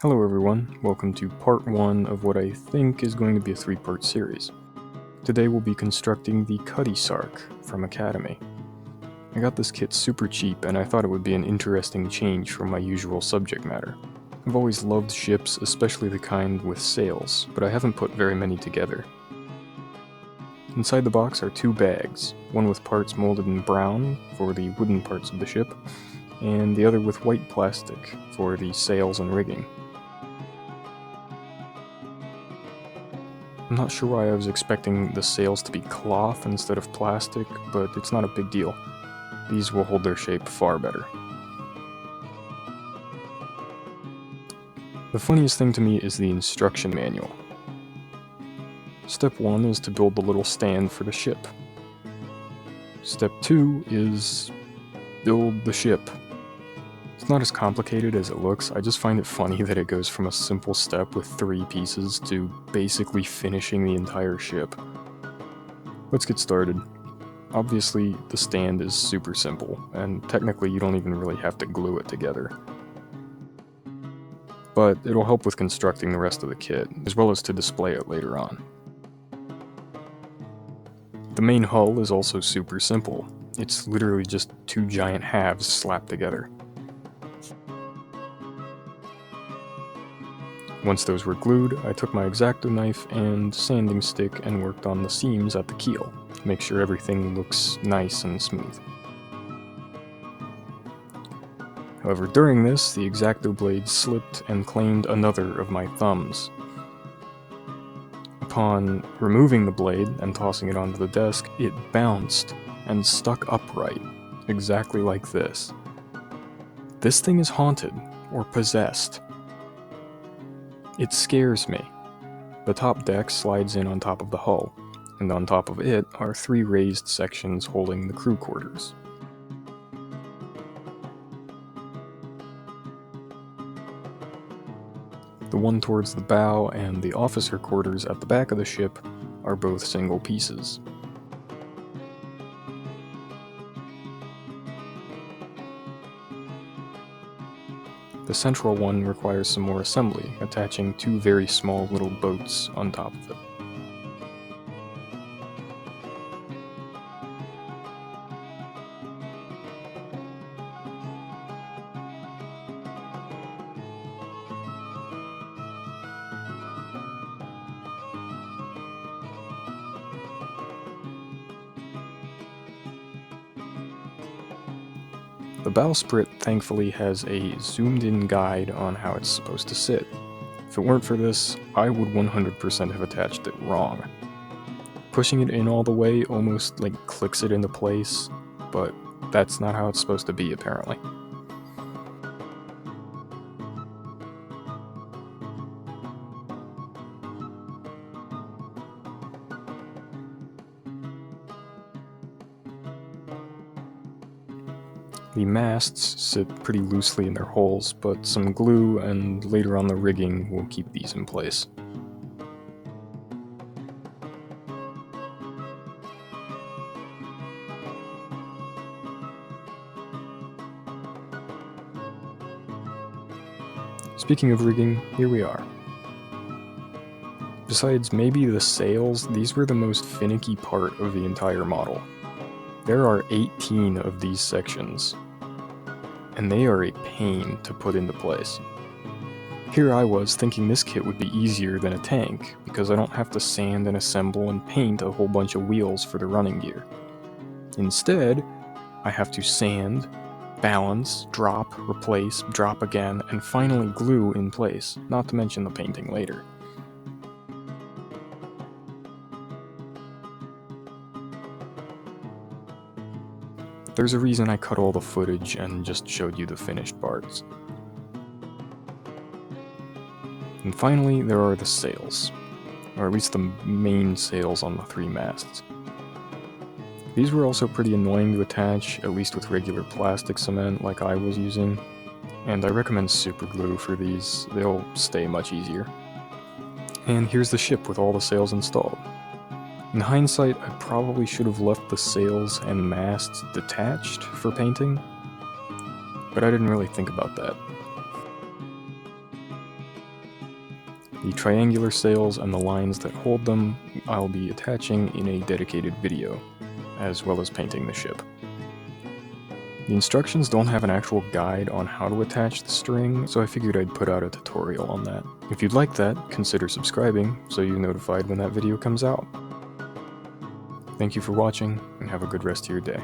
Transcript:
Hello everyone, welcome to part 1 of what I think is going to be a 3-part series. Today we'll be constructing the Cutty Sark from Academy. I got this kit super cheap and I thought it would be an interesting change from my usual subject matter. I've always loved ships, especially the kind with sails, but I haven't put very many together. Inside the box are 2 bags, one with parts molded in brown for the wooden parts of the ship, and the other with white plastic for the sails and rigging. I'm not sure why I was expecting the sails to be cloth instead of plastic, but it's not a big deal. These will hold their shape far better. The funniest thing to me is the instruction manual. Step 1 is to build the little stand for the ship. Step 2 is build the ship. It's not as complicated as it looks. I just find it funny that it goes from a simple step with 3 pieces to basically finishing the entire ship. Let's get started. Obviously, the stand is super simple, and technically you don't even really have to glue it together. But it'll help with constructing the rest of the kit, as well as to display it later on. The main hull is also super simple. It's literally just 2 giant halves slapped together. Once those were glued, I took my X-Acto knife and sanding stick and worked on the seams at the keel, to make sure everything looks nice and smooth. However, during this, the X-Acto blade slipped and claimed another of my thumbs. Upon removing the blade and tossing it onto the desk, it bounced and stuck upright, exactly like this. This thing is haunted, or possessed. It scares me. The top deck slides in on top of the hull, and on top of it are 3 raised sections holding the crew quarters. The one towards the bow and the officer quarters at the back of the ship are both single pieces. The central one requires some more assembly, attaching 2 very small little boats on top of it. The bowsprit thankfully has a zoomed-in guide on how it's supposed to sit. If it weren't for this, I would 100% have attached it wrong. Pushing it in all the way almost clicks it into place, but that's not how it's supposed to be apparently. The masts sit pretty loosely in their holes, but some glue and later on the rigging will keep these in place. Speaking of rigging, here we are. Besides maybe the sails, these were the most finicky part of the entire model. There are 18 of these sections, and they are a pain to put into place. Here I was thinking this kit would be easier than a tank, because I don't have to sand and assemble and paint a whole bunch of wheels for the running gear. Instead, I have to sand, balance, drop, replace, drop again, and finally glue in place, not to mention the painting later. There's a reason I cut all the footage and just showed you the finished parts. And finally, there are the sails, or at least the main sails on the 3 masts. These were also pretty annoying to attach, at least with regular plastic cement like I was using, and I recommend super glue for these. They'll stay much easier. And here's the ship with all the sails installed. In hindsight, I probably should have left the sails and masts detached for painting, but I didn't really think about that. The triangular sails and the lines that hold them I'll be attaching in a dedicated video, as well as painting the ship. The instructions don't have an actual guide on how to attach the string, so I figured I'd put out a tutorial on that. If you'd like that, consider subscribing so you're notified when that video comes out. Thank you for watching, and have a good rest of your day.